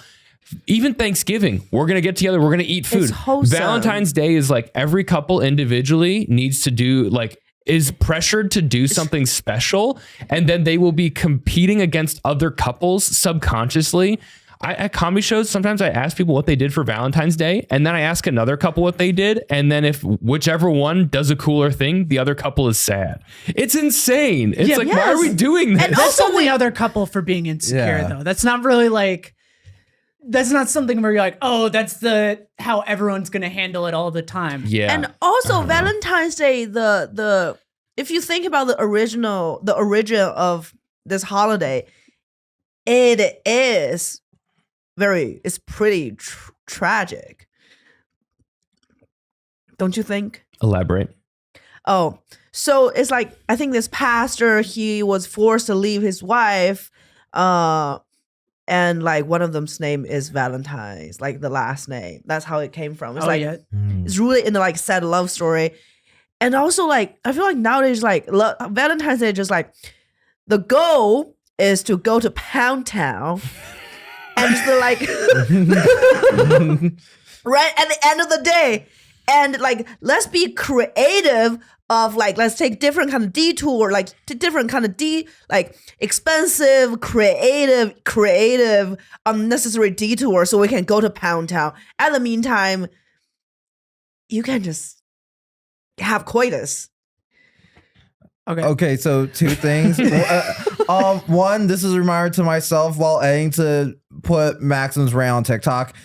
Even Thanksgiving, we're going to get together. We're going to eat food. Valentine's Day is like every couple individually needs to do like, is pressured to do something special, and then they will be competing against other couples subconsciously. At comedy shows, sometimes I ask people what they did for Valentine's Day, and then I ask another couple what they did, and then if whichever one does a cooler thing, the other couple is sad. It's insane. It's why are we doing this? And also the other couple for being insecure, though. That's not really like... That's not something where you're like, oh, that's how everyone's gonna handle it all the time. Yeah. And also Valentine's Day, the if you think about the origin of this holiday, it's pretty tragic. Don't you think? Elaborate. Oh, so it's like, I think this pastor, he was forced to leave his wife, and like one of them's name is Valentine's, like the last name. That's how it came from. It's it's really in the like sad love story. And also like, I feel like nowadays like Valentine's Day just like, the goal is to go to Pound Town and just like, right at the end of the day. And like, let's be creative of like, let's take different kind of detour, like different kind of like expensive, creative, unnecessary detour so we can go to Pound Town. At the meantime, you can just have coitus. Okay, so two things. One, this is a reminder to myself while editing to put Maxim's rant on TikTok.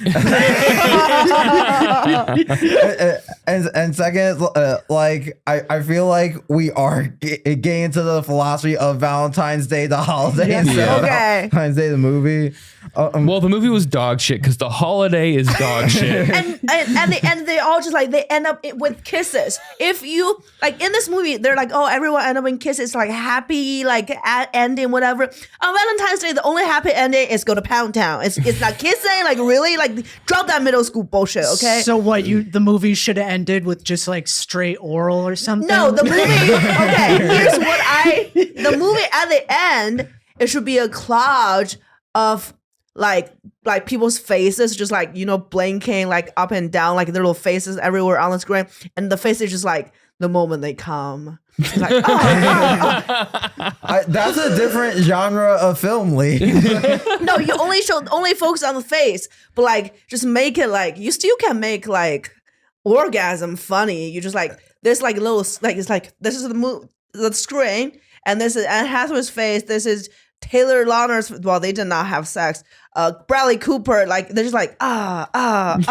and second, like I feel like we are getting into the philosophy of Valentine's Day, the holiday, instead of Valentine's Day, the movie. Well, the movie was dog shit because the holiday is dog shit. and they all just like they end up with kisses. If you like in this movie, they're like, oh, everyone end up in kisses. It's like happy, like ending, whatever. On Valentine's Day, the only happy ending is go to Pound Town. It's not kissing. Like really, like drop that middle school bullshit. Okay. So what? The movie should have ended with just like straight oral or something. No, the movie. Okay, here's what the movie at the end. It should be a collage of like people's faces, just like, you know, blinking like up and down, like their little faces everywhere on the screen, and the face is just like the moment they come. It's like, that's a different genre of film, Lee. No, you only focus on the face, but like just make it like you still can make like orgasm funny. You just like this like little like it's like this is the screen, and this is Anne Hathaway's face. This is Taylor Lautner's. Well, they did not have sex. Bradley Cooper, like they're just like Imagine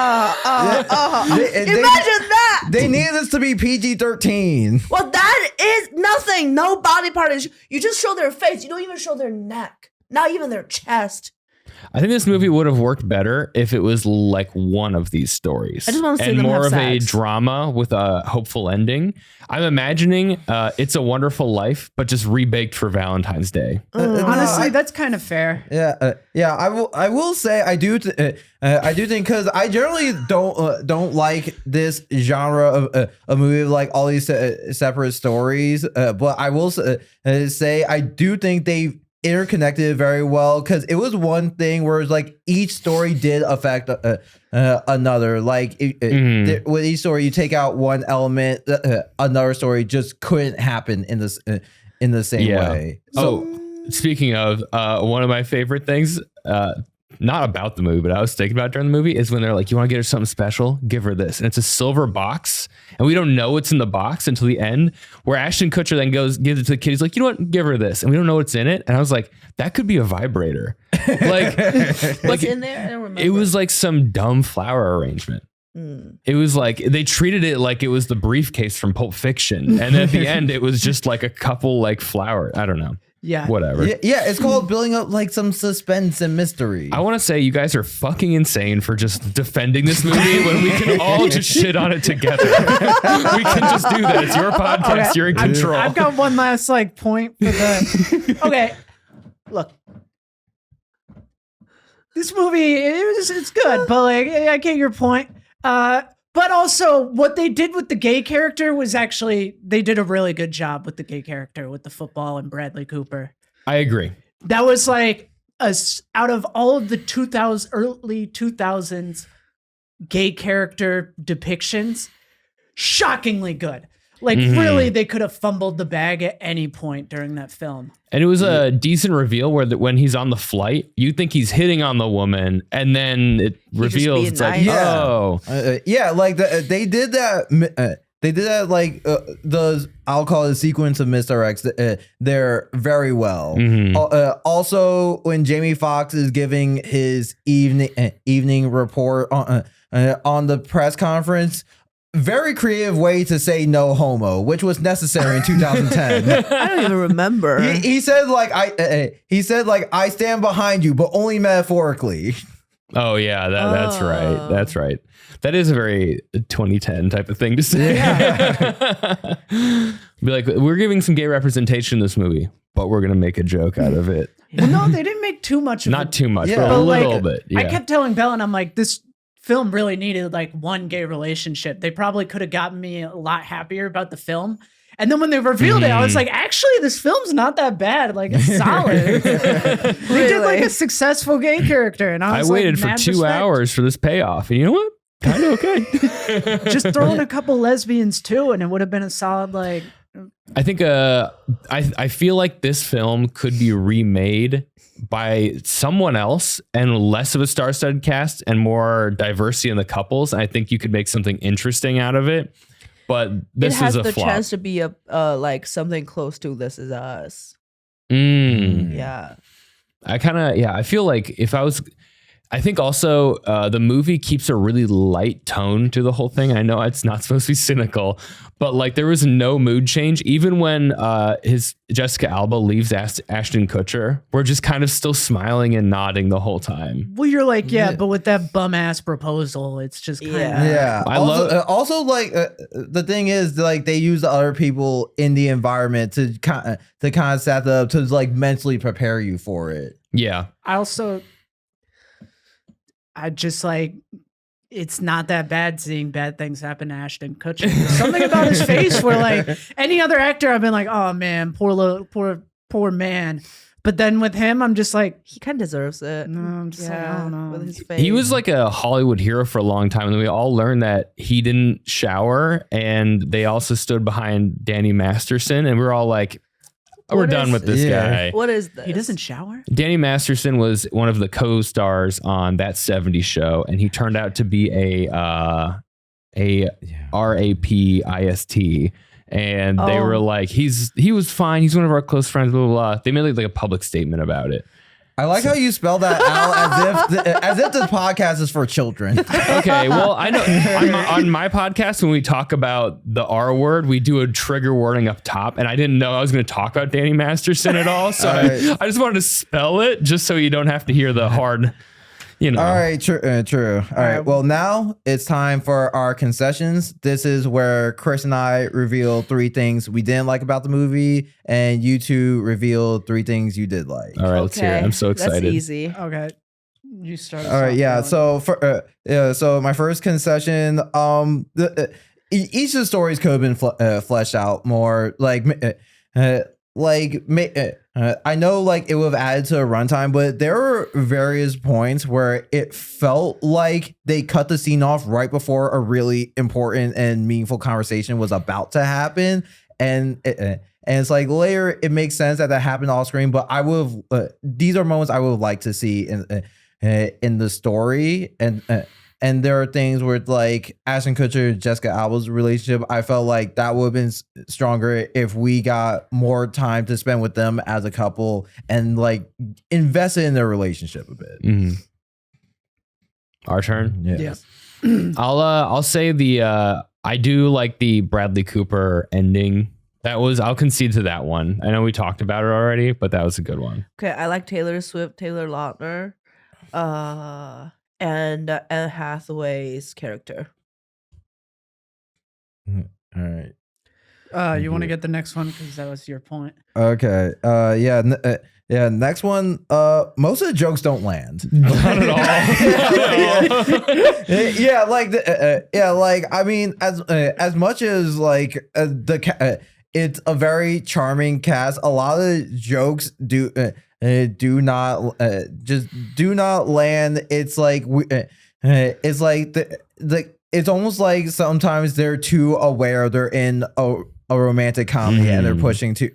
that. They needed this to be PG-13. Well, that is nothing. No body part is. You just show their face. You don't even show their neck. Not even their chest. I think this movie would have worked better if it was like one of these stories. I just want to see and them more have of a sex. drama with a hopeful ending. I'm imagining It's a Wonderful Life, but just rebaked for Valentine's Day. Honestly, that's kind of fair. Yeah. I will say I do think because I generally don't like this genre of a movie of like all these separate stories. But I will say I do think they interconnected very well, because it was one thing where it's like each story did affect another. Like with each story, you take out one element, another story just couldn't happen in the same way. So, Speaking of one of my favorite things, not about the movie, but I was thinking about during the movie, is when they're like, you want to get her something special? Give her this. And it's a silver box. And we don't know what's in the box until the end, where Ashton Kutcher then gives it to the kid. He's like, you know what? Give her this. And we don't know what's in it. And I was like, that could be a vibrator. What's in there? I don't remember. It was like some dumb flower arrangement. It was like they treated it like it was the briefcase from Pulp Fiction. And at the end, it was just like a couple like flower. I don't know. Yeah. Whatever. Yeah, it's called building up like some suspense and mystery. I want to say you guys are fucking insane for just defending this movie when we can all just shit on it together. We can just do that. It's your podcast. Okay, You're in control. I've got one last like point for the. Okay, look, this movie it's good, but like I get your point. But also, what they did with the gay character was actually, they did a really good job with the gay character, with the football and Bradley Cooper. I agree. That was like, out of all of the early 2000s gay character depictions, shockingly good. Like, really, they could have fumbled the bag at any point during that film. And it was a decent reveal where when he's on the flight, you think he's hitting on the woman, and then it reveals it's like, oh. Like they did that. They did that like I'll call it a sequence of misdirects there very well. Also, when Jamie Foxx is giving his evening report on the press conference, very creative way to say no homo, which was necessary in 2010. I don't even remember. He said like I stand behind you, but only metaphorically. Oh yeah, that's right. That's right. That is a very 2010 type of thing to say. Yeah. Be like, we're giving some gay representation in this movie, but we're gonna make a joke out of it. Well, no, they didn't make too much of Not it. too much, Yeah. but a But, little like, bit. Yeah. I kept telling Bellen, I'm like, this film really needed like one gay relationship. They probably could have gotten me a lot happier about the film. And then when they revealed it, I was like, actually, this film's not that bad. Like, it's solid. They did like a successful gay character. And I was waited like, for 2 hours for this payoff. And you know what? Kind of okay. Just throw in a couple lesbians too, and it would have been a solid, like. I think I feel like this film could be remade by someone else and less of a star-studded cast and more diversity in the couples. I think you could make something interesting out of it. but It this has is a the flop. chance to be a like something close to This Is Us. Yeah. I feel like I think also the movie keeps a really light tone to the whole thing. I know it's not supposed to be cynical, but like there was no mood change. Even when his Jessica Alba leaves Ashton Kutcher, we're just kind of still smiling and nodding the whole time. Well, you're like, but with that bum ass proposal, it's just kind of. Yeah. I also like the thing is like they use the other people in the environment to kind of set up to like mentally prepare you for it. Yeah. I just like, it's not that bad seeing bad things happen to Ashton Kutcher. There's something about his face where like any other actor, I've been like, oh man, poor man. But then with him, I'm just like, He kind of deserves it. no, I'm just like, I don't know. With his face. He was like a Hollywood hero for a long time, and we all learned that he didn't shower, and they also stood behind Danny Masterson, and we were all like, we're What done is- with this guy. What is this? He doesn't shower? Danny Masterson was one of the co-stars on That 70s Show, and he turned out to be a rapist, and they were like, he was fine. He's one of our close friends. Blah blah blah. They made like a public statement about it. I like how you spell that out as if this podcast is for children. Okay, well, I know on my podcast when we talk about the R word, we do a trigger warning up top, and I didn't know I was going to talk about Danny Masterson at all, so I just wanted to spell it just so you don't have to hear the hard, you know. All right, true. All right, well, now it's time for our concessions. This is where Chris and I reveal 3 things we didn't like about the movie, and you two reveal 3 things you did like. All right, let's hear it. I'm so excited. That's easy. Okay. You start. All right, yeah. So so my first concession, each of the stories could have been fleshed out more. I know like it would have added to a runtime, but there were various points where it felt like they cut the scene off right before a really important and meaningful conversation was about to happen, and it's like later it makes sense that happened off screen, but I would these are moments I would like to see in the story, and there are things where like Ashton Kutcher and Jessica Alba's relationship, I felt like that would have been stronger if we got more time to spend with them as a couple and like invested in their relationship a bit. Mm-hmm. Our turn. Yes. I'll say I do like the Bradley Cooper ending. I'll concede to that one. I know we talked about it already, but that was a good one. Okay, I like Taylor Swift, Taylor Lautner, and Anne Hathaway's character. All right. You want to get the next one because that was your point. Okay. Yeah. Next one. Most of the jokes don't land. Not at all. Yeah. Like I mean, as much as like it's a very charming cast. A lot of jokes do not land. It's like it's like it's almost like sometimes they're too aware they're in a romantic comedy and they're pushing too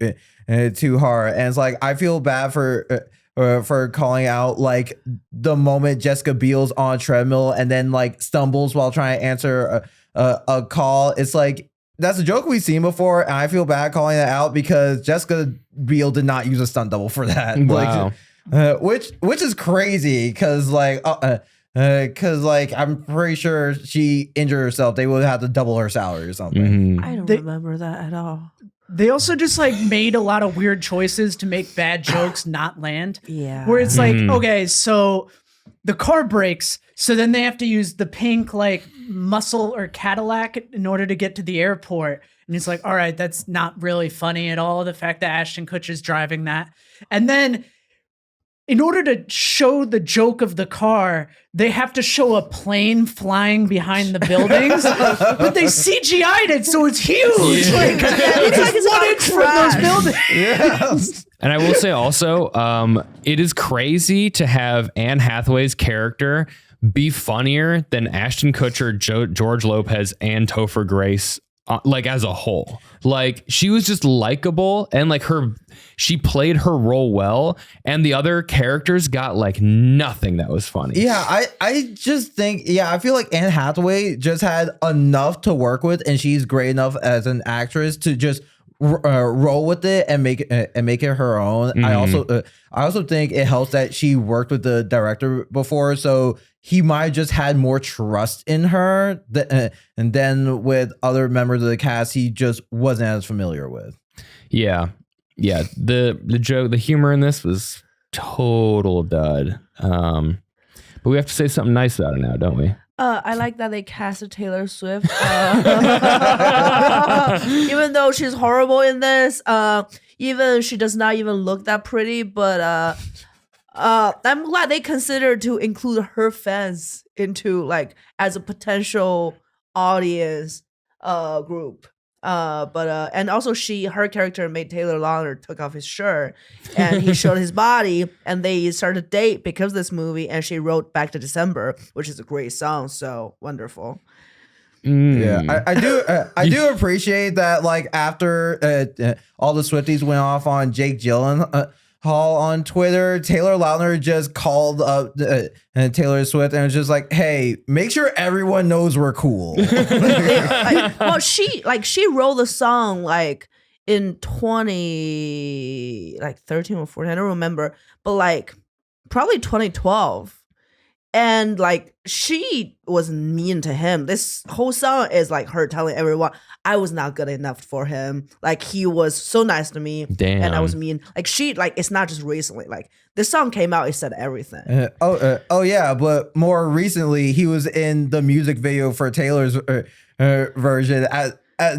hard, and it's like I feel bad for calling out like the moment Jessica Biel's on a treadmill and then like stumbles while trying to answer a call. It's like that's a joke we've seen before, and I feel bad calling that out because Jessica Biel did not use a stunt double for that. Wow. Which is crazy because like I'm pretty sure she injured herself. They would have to double her salary or something. I don't remember that at all. They also just like made a lot of weird choices to make bad jokes not land. Yeah. Where it's like, okay, so the car breaks, so then they have to use the pink like muscle or Cadillac in order to get to the airport. And it's like, all right, that's not really funny at all. The fact that Ashton Kutcher's driving that. And then in order to show the joke of the car, they have to show a plane flying behind the buildings, but they CGI'd it, so it's huge. Like, it's like 1 inch from those buildings. Yes. And I will say also, it is crazy to have Anne Hathaway's character be funnier than Ashton Kutcher, George Lopez, and Topher Grace like as a whole. Like she was just likable and like she played her role well, and the other characters got like nothing that was funny. Yeah, I just think, I feel like Anne Hathaway just had enough to work with, and she's great enough as an actress to just roll with it and make it her own. I also think it helps that she worked with the director before, so he might have just had more trust in her, and then with other members of the cast, he just wasn't as familiar with. Yeah. The joke, the humor in this was total dud. But we have to say something nice about it now, don't we? I like that they casted Taylor Swift, even though she's horrible in this. Even she does not even look that pretty, but I'm glad they considered to include her fans into like as a potential audience group. And also her character made Taylor Lautner took off his shirt and he showed his body, and they started to date because of this movie, and she wrote Back to December, which is a great song. So wonderful. Yeah, I do appreciate that. Like after all the Swifties went off on Jake Gyllenhaal on Twitter, Taylor Lautner just called up Taylor Swift and was just like, "Hey, make sure everyone knows we're cool." Well, she wrote the song like in 2013 or 14, I don't remember, but like probably 2012. And like she was mean to him. This whole song is like her telling everyone I was not good enough for him. Like he was so nice to me, and I was mean. Like it's not just recently. Like this song came out, it said everything. Yeah, but more recently he was in the music video for Taylor's version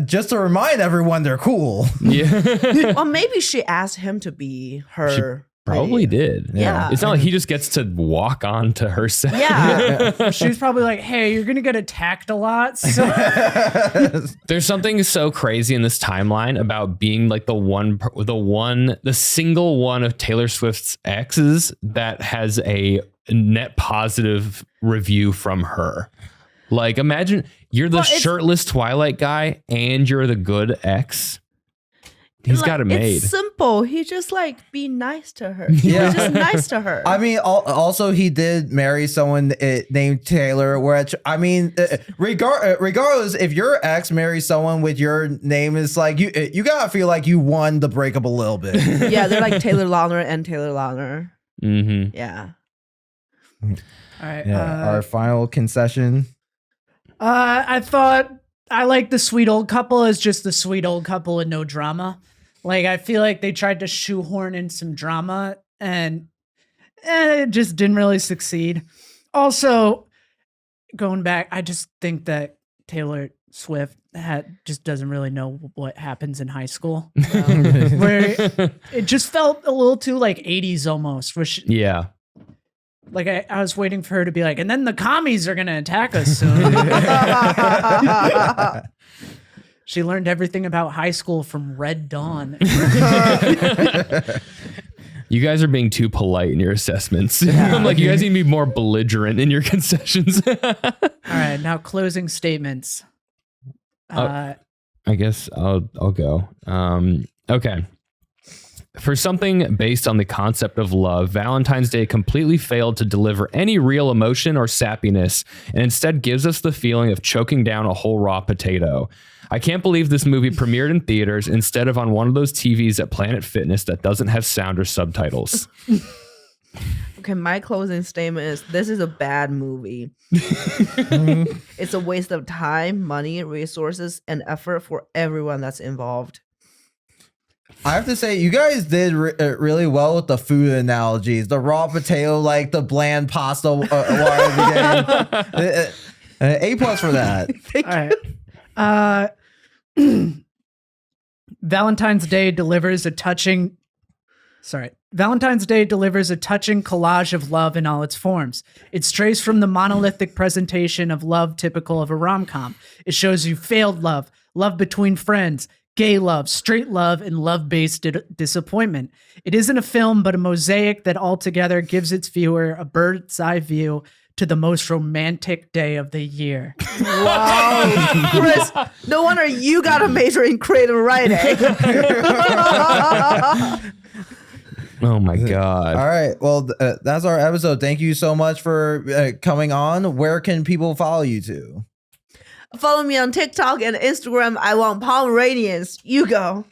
just to remind everyone they're cool. Yeah. Well, maybe she asked him to be her. Probably did. Yeah. It's not like he just gets to walk on to her set. Yeah. She was probably like, hey, you're going to get attacked a lot. So. There's something so crazy in this timeline about being like the single one of Taylor Swift's exes that has a net positive review from her. Like imagine you're the shirtless Twilight guy and you're the good ex. He's got it made. It's simple. He just like be nice to her. He was just nice to her. I mean, also he did marry someone named Taylor. Which I mean, regardless, if your ex marries someone with your name, it's like you gotta feel like you won the breakup a little bit. Yeah, they're like Taylor Lautner and Taylor Lautner. Mm-hmm. Yeah. All right. Yeah, our final concession. I thought I like the sweet old couple as just the sweet old couple and no drama. Like, I feel like they tried to shoehorn in some drama and it just didn't really succeed. Also, going back, I just think that Taylor Swift just doesn't really know what happens in high school. Where it just felt a little too like 80s almost. Which, yeah. Like I was waiting for her to be like, and then the commies are going to attack us soon. She learned everything about high school from Red Dawn. You guys are being too polite in your assessments. Yeah. I'm like, you guys need to be more belligerent in your concessions. All right, now closing statements. I guess I'll go. Okay. For something based on the concept of love, Valentine's Day completely failed to deliver any real emotion or sappiness, and instead gives us the feeling of choking down a whole raw potato. I can't believe this movie premiered in theaters instead of on one of those TVs at Planet Fitness that doesn't have sound or subtitles. Okay, my closing statement is this is a bad movie. It's a waste of time, money, resources, and effort for everyone that's involved. I have to say, you guys did really well with the food analogies. The raw potato, like the bland pasta water at the beginning. A+ for that. All right. Valentine's Day delivers a touching collage of love in all its forms. It strays from the monolithic presentation of love typical of a rom-com. It shows you failed love, love between friends, gay love, straight love, and love-based disappointment. It isn't a film, but a mosaic that altogether gives its viewer a bird's eye view to the most romantic day of the year. Wow, Chris, no wonder you got a major in creative writing. Oh my God. All right. Well, that's our episode. Thank you so much for coming on. Where can people follow you to? Follow me on TikTok and Instagram. I want Pomeranians. You go.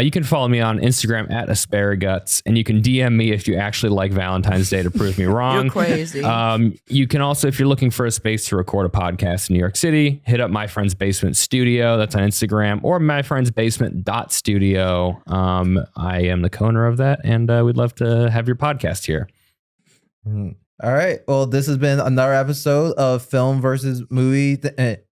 You can follow me on Instagram at asparaguts, and you can DM me if you actually like Valentine's Day to prove me wrong. You're crazy. You can also, if you're looking for a space to record a podcast in New York City, hit up My Friend's Basement Studio. That's on Instagram, or myfriendsbasement.studio. I am the co-owner of that, and we'd love to have your podcast here. All right. Well, this has been another episode of Film versus Movie.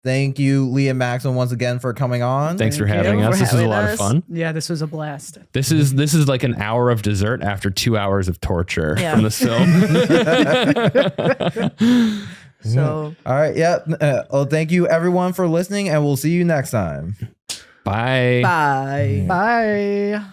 Thank you, Lee and Maxim, once again for coming on. Thanks for Thank having you us. for This was a having lot of us. fun. Yeah, this was a blast. This is like an hour of dessert after 2 hours of torture from this film. So, All right. Yep. Well, thank you everyone for listening, and we'll see you next time. Bye. bye. Bye.